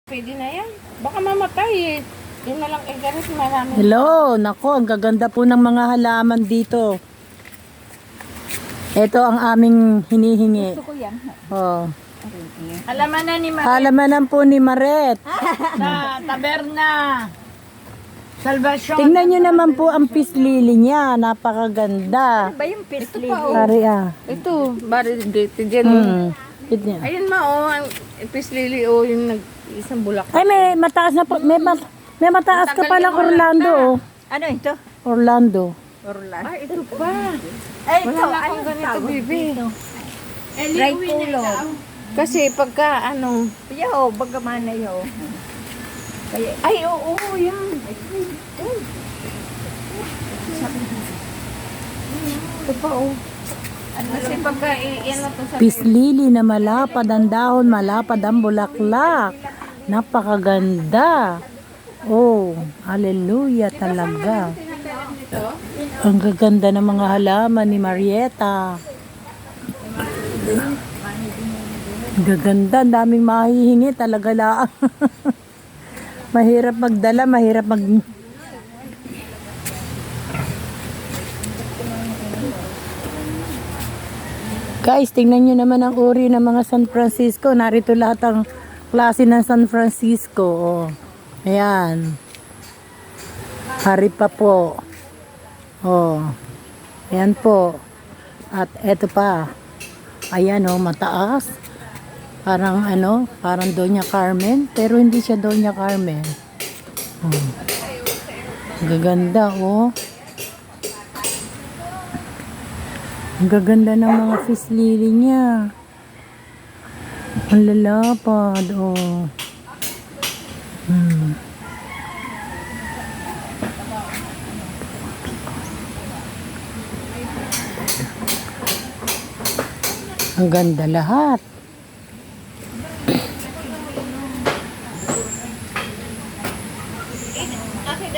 Pwede na yan. Baka mamatay eh. Yun na lang garit marami. Hello, nako, ang gaganda po ng mga halaman dito. Ito ang aming hinihingi. Gusto ko yan. Oh. Halaman na ni Maret Halamanan po ni Maret. sa taberna. Salvation. Tingnan nyo naman po ang peace lily niya. Napakaganda. Ba yung fish Ito lily? pa oh. Pare Ito, variegated dyan. Ganyan. Ayun ang peace lily oh, yung isang bulak. Ay, may mataas na po. May mataas ka palang Orlando. Oh. Ano ito? Orlando. Orlan. Ay, ito pa. Ay, Wala ito. na akong Anong ganito, tawag bibi. dito? Dry pulo. Kasi pagka Yo, bagamana yo. Kaya, ay oo, yan. Ito pa oh. Kasi pagka yan na to sa Peace lily na malapad ang dahon, malapad ang bulaklak. Napakaganda. Oh, hallelujah talaga. Ang gaganda ng mga halaman ni Marieta. Ang gaganda, ang daming mahihingi talaga lang. Mahirap magdala, mahirap mag... Guys, tingnan nyo naman ang uri ng mga San Francisco. Narito lahat ang klase ng San Francisco. Oh. Ayan. Hari pa po. Oh. Ayan po. At eto pa. Ayan oh, mataas. Parang parang Doña Carmen. Pero hindi siya Doña Carmen. Oh. Gaganda oh. Ang gaganda ng mga fish lily niya. Ang lalapad, oh. Ang ganda lahat.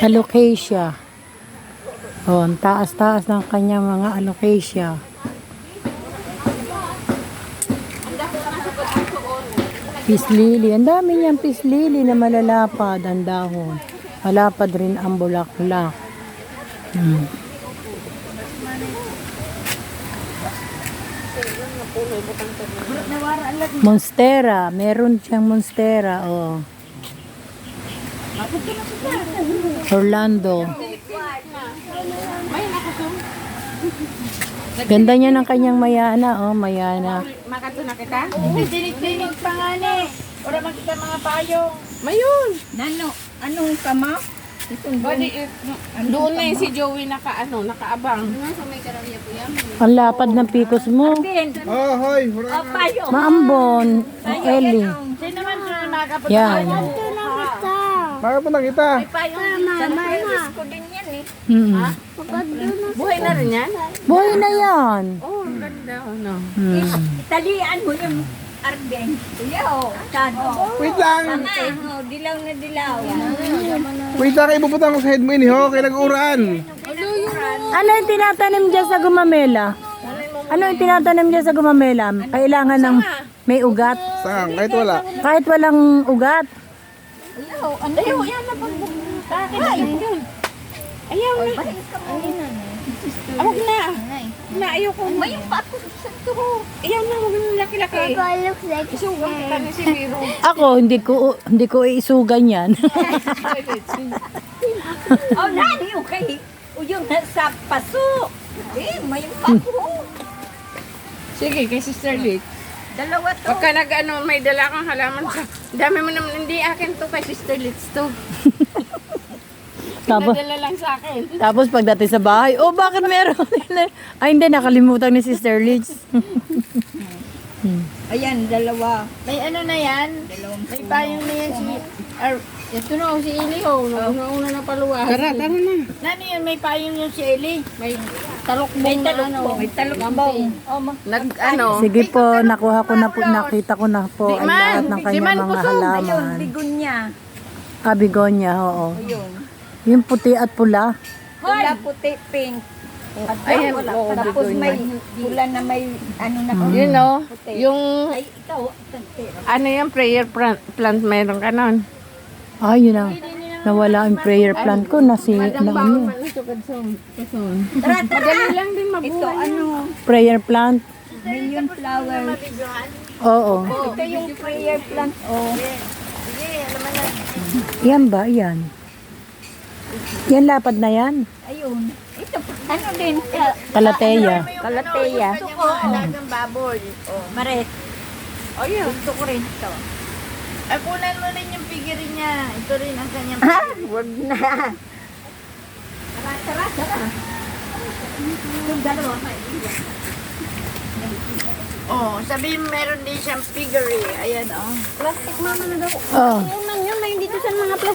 Alocasia. Oh, ang taas-taas ng kanyang mga alocasia. Peace lily. Ang dami niyang peace lily na malalapad ang dahon. Malapad rin ang bulaklak. Monstera. Meron siyang monstera. Oh. Orlando. Ganda niya ng kanyang mayana. Oh, mayana. Makato na kita? Dinig-dinig pa nga ni. Ora makita mga payong. Mayun. anong kama? Doon na si Joey nakaabang. Ang lapad ng pikos mo. Oh, hoy. Oh, payo. Maambon. Ang Ellie. Sino naman siya nakapunta? Yan. Makapunta kita. San Francisco din yan eh. Buhay na rin yan? Buhay na yan. Oh, ang ganda. Ano? Italian mo yung Arben. Yo, tado. Wait lang. Tama, dilaw na dilaw. Wait lang, ibubutang ko sa head mo ini, ho. Kaya nag-uraan. Ano yung tinatanim dyan sa gumamela? Ano yung tinatanim dyan sa gumamela? Kailangan ng may ugat. Saan? Kahit wala. Kahit walang ugat. Ayaw, yan na pang Ayaw. Ayaw na. Awag na. Na, ayaw ko. May pa ako sa tuho. Ayaw na, huwag na laki-laki. Isugang kita ni si Miro. Ako, hindi ko iisugan yan. Oh, nani, okay. O yung nasa paso. May pa ako. Sige, kay Sister Lick. Dalawa to. Pagka may dala kang halaman sa... Dami mo naman, hindi akin to, kay Sister Litz to. Tapos, Pinadala lang sa akin. tapos pagdating sa bahay, oh bakit meron? Ay hindi, nakalimutan ni Sister Liz. Ayan, dalawa. May ano na yan? May payong na yan si... Ito na, si Eli, una na paluwa. Tara na. Nani yun, may payong yun si Eli. May talukbong May na talukbong. May talukbong. Sige po, nakuha ko na po, nakita ko na po ang lahat ng kanyang mga Ayun, halaman. bigunya. Begonia, oo. Ayun. Yung puti at pula. Pula, puti, pink. Ayan, wala. oo, Tapos dito may pula na may ano na. You know, yung Ay, ikaw, tantero. ano yung prayer plant meron ka nun? Ah, yun ang nawala ang prayer plant ko na si na ano, Madali lang din Ito, mabuhay. ano, prayer plant. million flowers. Oo. Ito yung prayer plant, oh. Yan ba? Yan. Yan lapad na yan. Ayun. Ito, ano din, Kalateya. Kalateya. Gusto ko, alagang baboy. Oh. Maret. Oh, yun. Gusto ko rin ito. Ay, kunan mo rin yung figure niya. Ito rin ang kanyang Ah, wag na. Tara. Yung dalawa, Oh, sabihin meron din siyang figure. Ayan, oh. plastic mama na daw. Oh. Yung man yun, may dito sa mga plastic.